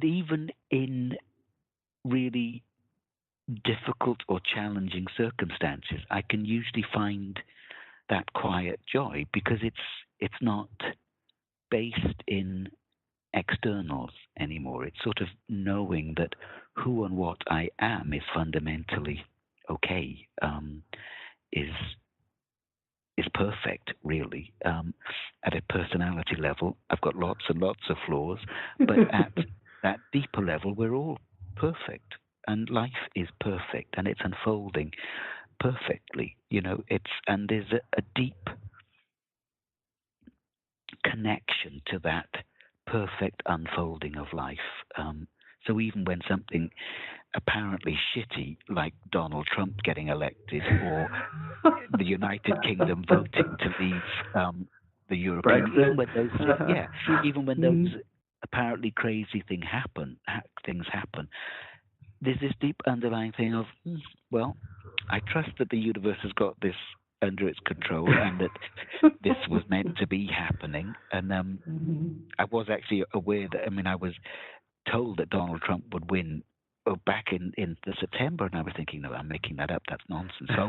even in really difficult or challenging circumstances, I can usually find that quiet joy, because it's not based in externals anymore. It's sort of knowing that who and what I am is fundamentally okay, is perfect, really. At a personality level, I've got lots and lots of flaws, but at that deeper level, we're all perfect, and life is perfect, and it's unfolding perfectly. And there's a deep connection to that perfect unfolding of life. So even when something apparently shitty, like Donald Trump getting elected, or the United Kingdom voting to leave the European Union, even when those apparently crazy things happen, there's this deep underlying thing of, well, I trust that the universe has got this under its control, and that this was meant to be happening. And I was actually aware that, I was told that Donald Trump would win back in the September, and I was thinking, no, I'm making that up. That's nonsense. So I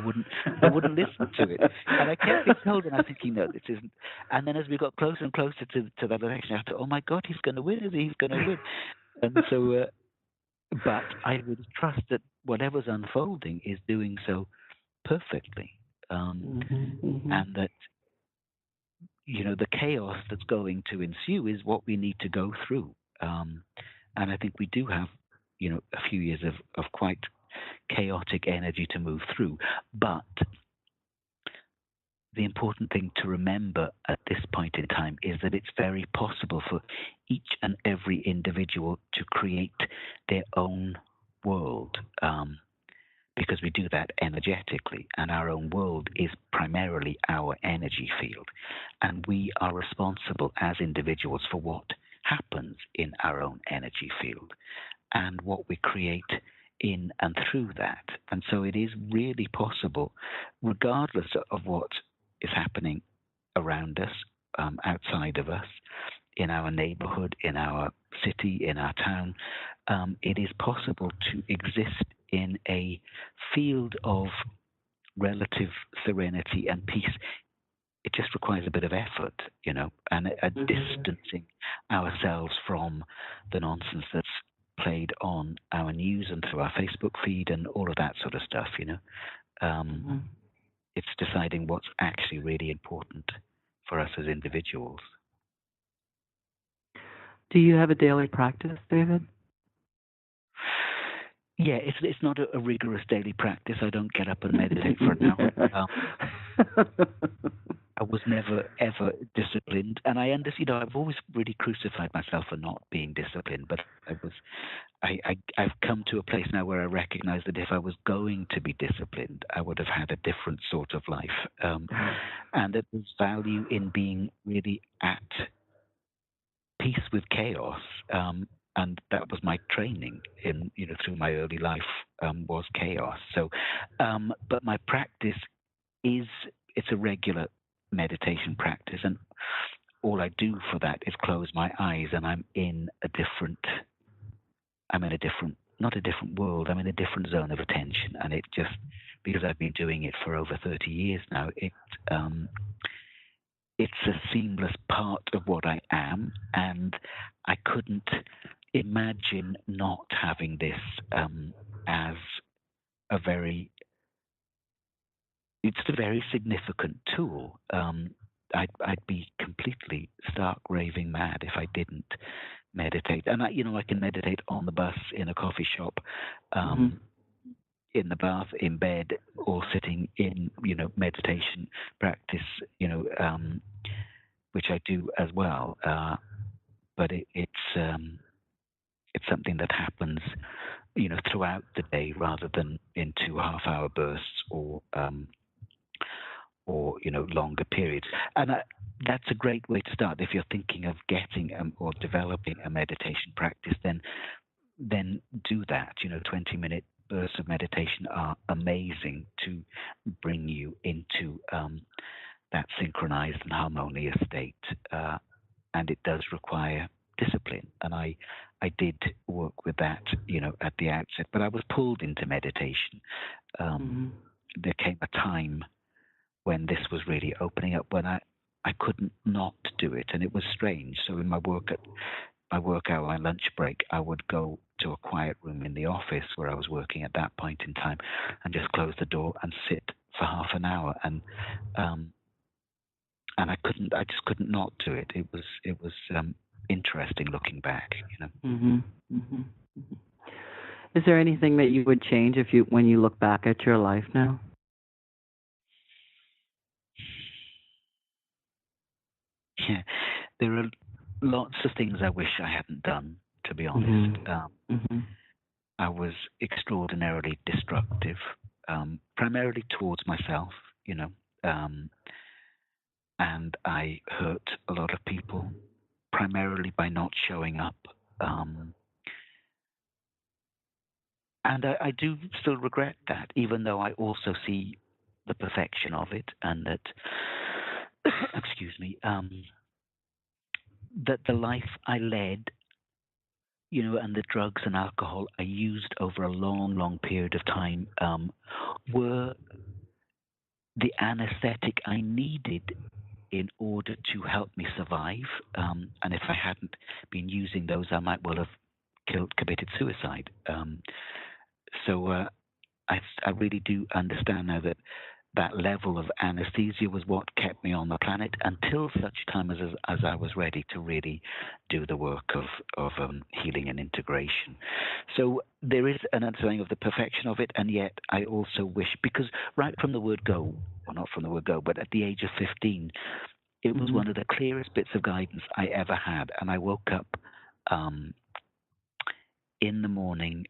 wouldn't listen to it. And I kept being told, and I was thinking, no, this isn't. And then as we got closer and closer to that election, I thought, oh my God, he's going to win. He's going to win. And so, but I would trust that whatever's unfolding is doing so perfectly. And that, the chaos that's going to ensue is what we need to go through. And I think we do have, a few years of quite chaotic energy to move through. But the important thing to remember at this point in time is that it's very possible for each and every individual to create their own world. Because we do that energetically, and our own world is primarily our energy field. And we are responsible as individuals for what happens in our own energy field and what we create in and through that. And so it is really possible, regardless of what is happening around us, outside of us, in our neighborhood, in our city, in our town, it is possible to exist in a field of relative serenity and peace. It just requires a bit of effort, and a distancing ourselves from the nonsense that's played on our news and through our Facebook feed and all of that sort of stuff, It's deciding what's actually really important for us as individuals.
Do you have a daily practice, David?
Yeah, it's not a rigorous daily practice. I don't get up and meditate for an hour. I was never, ever disciplined. And I understand, I've always really crucified myself for not being disciplined. But I've come to a place now where I recognize that if I was going to be disciplined, I would have had a different sort of life. And that there's value in being really at peace with chaos. And that was my training in, through my early life, was chaos. So, but my practice it's a regular meditation practice, and all I do for that is close my eyes, and I'm in a different I'm in a different, not a different world, I'm in a different zone of attention. And it just, because I've been doing it for over 30 years now, it's a seamless part of what I am, and I couldn't imagine not having this as a very, it's a very significant tool. I'd be completely stark raving mad if I didn't meditate. And I can meditate on the bus, in a coffee shop, in the bath, in bed, or sitting in, meditation practice, which I do as well. But it's something that happens, throughout the day rather than in 2 half-hour bursts or longer periods. And that's a great way to start. If you're thinking of getting or developing a meditation practice, then do that. 20-minute bursts of meditation are amazing to bring you into that synchronized and harmonious state. And it does require discipline. And I did work with that, at the outset. But I was pulled into meditation. There came a time when this was really opening up, when I couldn't not do it, and it was strange. So in my work hour, my lunch break, I would go to a quiet room in the office where I was working at that point in time, and just close the door and sit for half an hour, and I just couldn't not do it. It was interesting looking back,
Is there anything that you would change when you look back at your life now?
Yeah, there are lots of things I wish I hadn't done, to be honest. I was extraordinarily destructive, primarily towards myself, and I hurt a lot of people, primarily by not showing up. And I do still regret that, even though I also see the perfection of it, and that, excuse me, that the life I led, and the drugs and alcohol I used over a long, long period of time were the anesthetic I needed in order to help me survive. And if I hadn't been using those, I might well have committed suicide. So I really do understand now that level of anesthesia was what kept me on the planet until such time as I was ready to really do the work of healing and integration. So there is an understanding of the perfection of it, and yet I also wish, because right from the word go, or not from the word go, but at the age of 15, it was one of the clearest bits of guidance I ever had. And I woke up in the morning,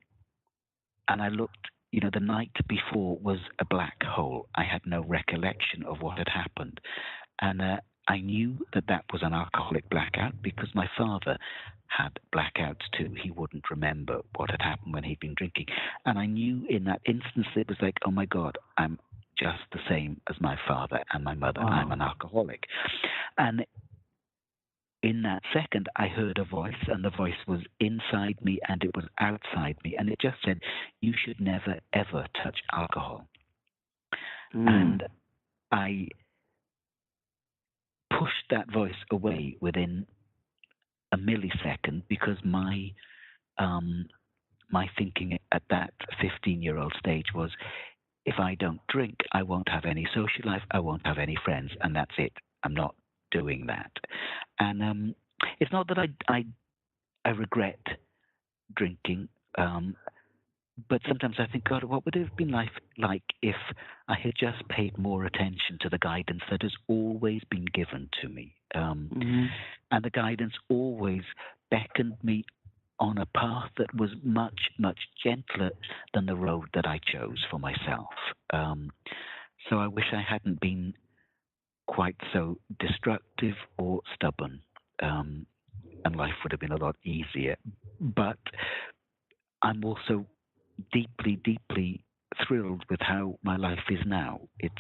and I looked, the night before was a black hole. I had no recollection of what had happened. And I knew that was an alcoholic blackout, because my father had blackouts too. He wouldn't remember what had happened when he'd been drinking. And I knew in that instance, it was like, oh my God, I'm just the same as my father and my mother. Wow. I'm an alcoholic. And in that second, I heard a voice, and the voice was inside me and it was outside me. And it just said, you should never, ever touch alcohol. And I pushed that voice away within a millisecond, because my thinking at that 15-year-old stage was, if I don't drink, I won't have any social life, I won't have any friends, and that's it. I'm not doing that. And it's not that I regret drinking, but sometimes I think, God, what would it have been like if I had just paid more attention to the guidance that has always been given to me? And the guidance always beckoned me on a path that was much, much gentler than the road that I chose for myself. So I wish I hadn't been quite so destructive or stubborn, and life would have been a lot easier. But I'm also deeply, deeply thrilled with how my life is now. It's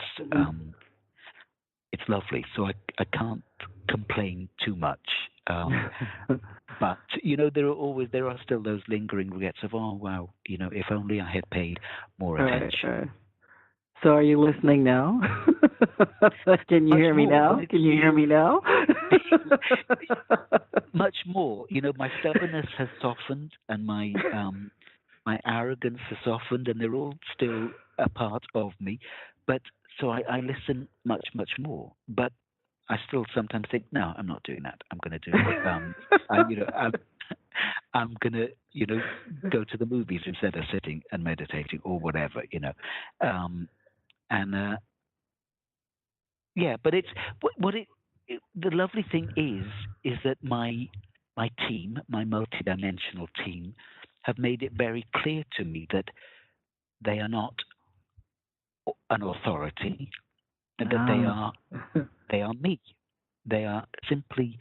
lovely. So I can't complain too much. But there are still those lingering regrets of, oh wow, if only I had paid more attention.
Right. So are you listening now? Can you hear me now? Can you hear me now?
Much more. My stubbornness has softened, and my arrogance has softened, and they're all still a part of me. But so I listen much, much more. But I still sometimes think, no, I'm not doing that. I'm going to do I'm going to go to the movies instead of sitting and meditating or whatever. But it's the lovely thing is that my team, my multidimensional team, have made it very clear to me that they are not an authority, and that they are me. They are simply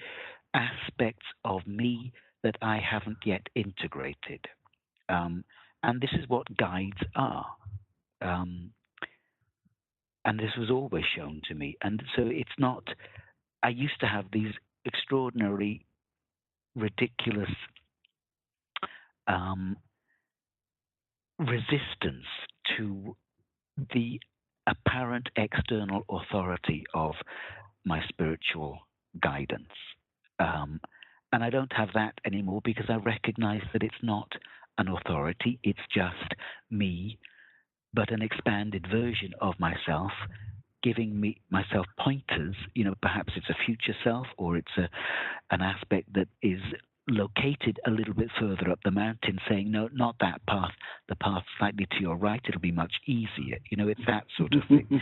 aspects of me that I haven't yet integrated. And this is what guides are. And this was always shown to me. And so it's not, I used to have these extraordinary, ridiculous resistance to the apparent external authority of my spiritual guidance. And I don't have that anymore because I recognize that it's not an authority, it's just me, but an expanded version of myself, giving myself pointers. Perhaps it's a future self, or it's an aspect that is located a little bit further up the mountain, saying, no, not that path, the path slightly to your right, it'll be much easier. It's that sort of thing.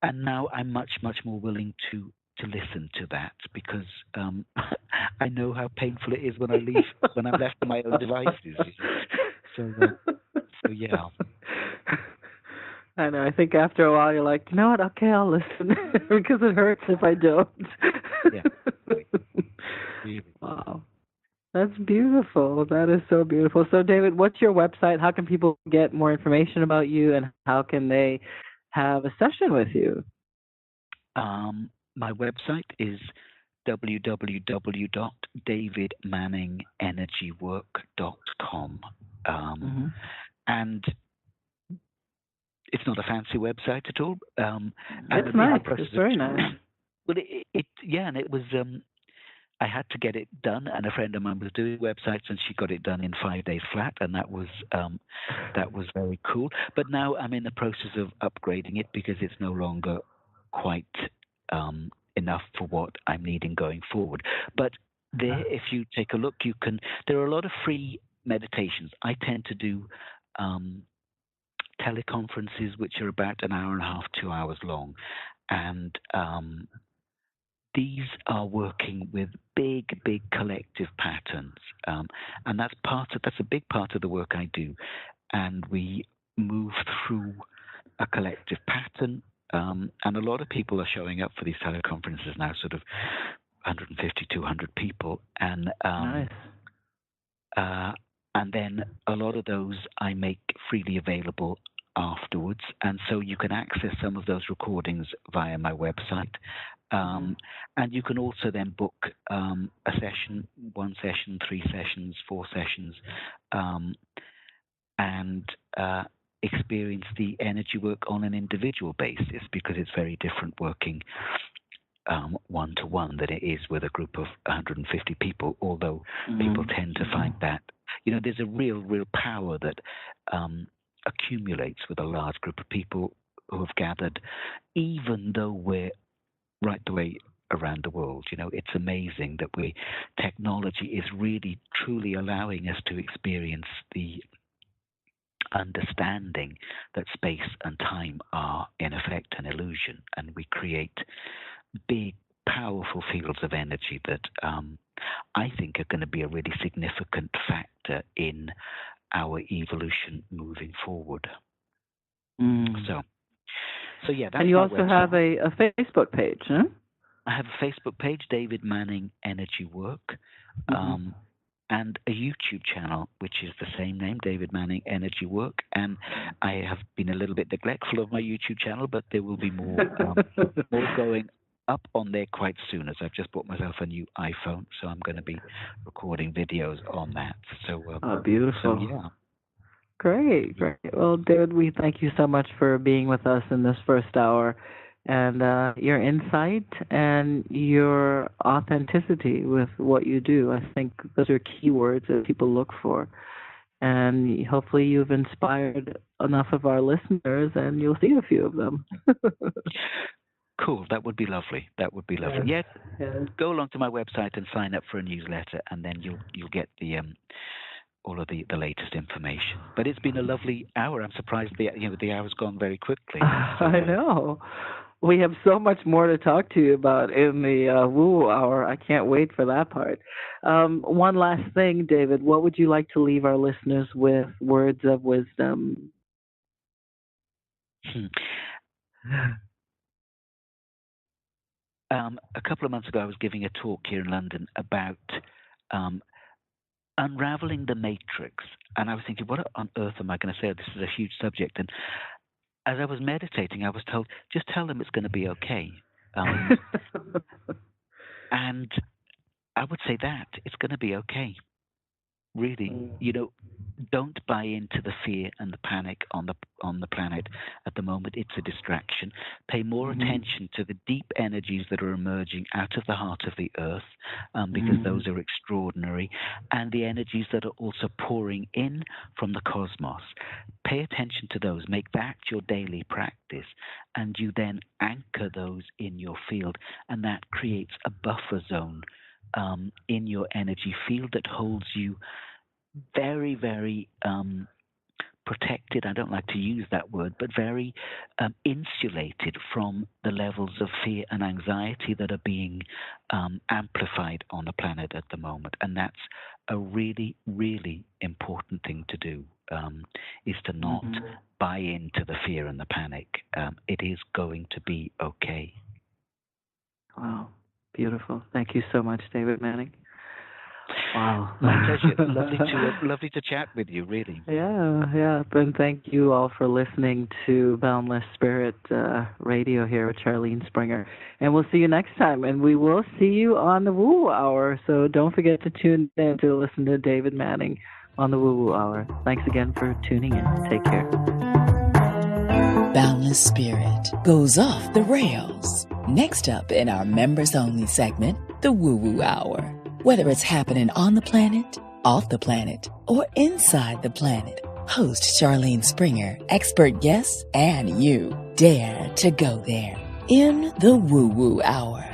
And now I'm much, much more willing to listen to that, because I know how painful it is when I'm left to my own devices. So yeah.
I know. I think after a while you're like, you know what? Okay, I'll listen because it hurts if I don't.
Yeah. Really.
Wow. That's beautiful. That is so beautiful. So, David, what's your website? How can people get more information about you, and how can they have a session with you?
My website is www.davidmanningenergywork.com. And it's not a fancy website at all.
It's nice. It's very nice.
Well, and it was. I had to get it done, and a friend of mine was doing websites, and she got it done in 5 days flat, and that was very cool. But now I'm in the process of upgrading it because it's no longer quite enough for what I'm needing going forward. But there, if you take a look, there are a lot of free meditations. I tend to do teleconferences, which are about an hour and a half, 2 hours long, and these are working with big collective patterns, and that's a big part of the work I do. And we move through a collective pattern, and a lot of people are showing up for these teleconferences now, sort of 150, 200 people, and
nice.
And then a lot of those I make freely available afterwards, and so you can access some of those recordings via my website. And you can also then book a session, 1 session, 3 sessions, 4 sessions, and experience the energy work on an individual basis, because it's very different working one-to-one than it is with a group of 150 people, although people tend to find that, there's a real power that accumulates with a large group of people who have gathered, even though we're right the way around the world. It's amazing that technology is really truly allowing us to experience the understanding that space and time are in effect an illusion, and we create big, powerful fields of energy that I think are going to be a really significant factor in our evolution moving forward. So yeah, that's.
And you also have a Facebook page, huh?
I have a Facebook page, David Manning Energy Work, and a YouTube channel, which is the same name, David Manning Energy Work. And I have been a little bit neglectful of my YouTube channel, but there will be more going up on there quite soon, as I've just bought myself a new iPhone, so I'm going to be recording videos on that. So,
beautiful.
So yeah.
Great. Well, David, we thank you so much for being with us in this first hour, and your insight and your authenticity with what you do. I think those are keywords that people look for. And hopefully you've inspired enough of our listeners, and you'll see a few of them.
Cool. That would be lovely. Yes. Go along to my website and sign up for a newsletter, and then you'll get the all of the latest information. But it's been a lovely hour. I'm surprised the hour's gone very quickly. So,
I know. We have so much more to talk to you about in the woo hour. I can't wait for that part. One last thing, David. What would you like to leave our listeners with? Words of wisdom.
A couple of months ago, I was giving a talk here in London about unraveling the matrix. And I was thinking, what on earth am I going to say? This is a huge subject. And as I was meditating, I was told, just tell them it's going to be okay. And I would say that it's going to be okay. Really, don't buy into the fear and the panic on the planet at the moment. It's a distraction. Pay more attention to the deep energies that are emerging out of the heart of the earth, because those are extraordinary, and the energies that are also pouring in from the cosmos. Pay attention to those. Make that your daily practice, and you then anchor those in your field, and that creates a buffer zone in your energy field that holds you very, very protected. I don't like to use that word, but very insulated from the levels of fear and anxiety that are being amplified on the planet at the moment. And that's a really, really important thing to do, is to not buy into the fear and the panic. It is going to be okay.
Wow. Beautiful. Thank you so much, David Manning. Wow.
My pleasure. Lovely to chat with you, really.
Yeah. And thank you all for listening to Boundless Spirit Radio here with Charlene Springer. And we'll see you next time. And we will see you on the Woo Hour. So don't forget to tune in to listen to David Manning on the Woo Hour. Thanks again for tuning in. Take care.
Boundless Spirit goes off the rails. Next up in our members-only segment, the Woo Woo Hour. Whether it's happening on the planet, off the planet, or inside the planet, host Charlene Springer, expert guests, and you dare to go there in the Woo Woo Hour.